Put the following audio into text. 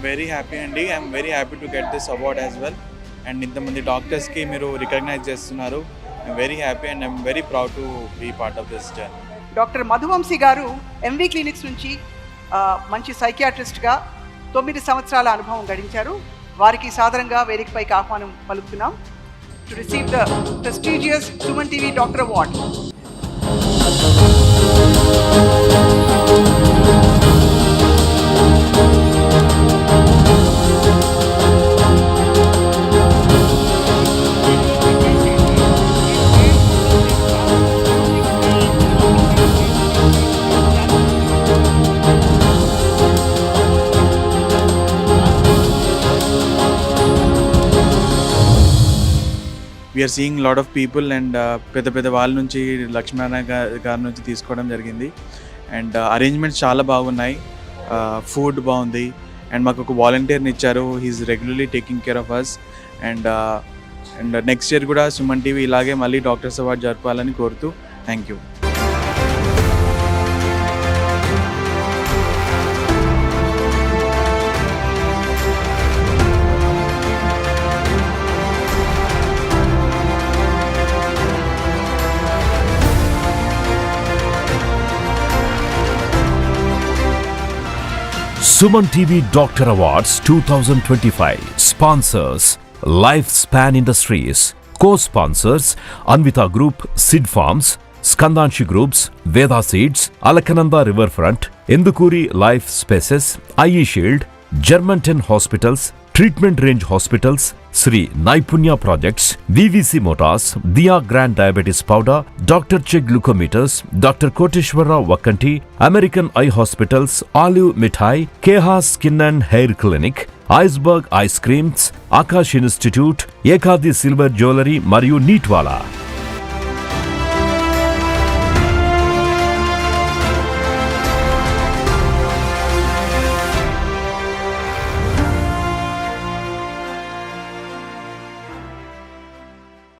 Very happy అండి. I'm very happy to get this award as well. And ఇంతమంది డాక్టర్స్కి మీరు రికగ్నైజ్ చేస్తున్నారు. I'm very happy and I'm very proud to be part of this journey. Doctor Madhuvamshi గారు MV clinics నుంచి మంచి సైకియాట్రిస్ట్గా 9 సంవత్సరాల అనుభవం గడించారు. వారికి సాధారణంగా వేదికపైకి ఆహ్వానం పలుకుతున్నాం to receive the prestigious Suman TV doctor award. We're seeing lot of people and పెద్ద వాళ్ళ నుంచి లక్ష్మీనారాయణ గారి నుంచి తీసుకోవడం జరిగింది. అండ్ అరేంజ్మెంట్స్ చాలా బాగున్నాయి, ఫుడ్ బాగుంది. అండ్ మాకు ఒక వాలంటీర్ని ఇచ్చారు. He is regularly taking care of us. And next year కూడా సుమన్ టీవీ ఇలాగే మళ్ళీ డాక్టర్స్ అవార్డ్ జరపాలని కోరుతూ thank you. Suman TV Doctor Awards 2025 sponsors Lifespan Industries, co-sponsors Anvita Group, Sid Farms, Skandanshi Groups, Veda Seeds, Alakananda Riverfront, Endukuri Life Spaces, IE Shield, Germantown Hospitals, Treatment Range Hospitals, Sri Naipunya Projects, VVC Motors, Dia Grand Diabetes Powder, Dr. Che Glucometers, Dr. Koteshwara Vakanti, American Eye Hospitals, Olive Mithai, Keha Skin and Hair Clinic, Iceberg Ice Creams, Akash Institute, Ekadi Silver Jewelry మరియు నీట్వాలా.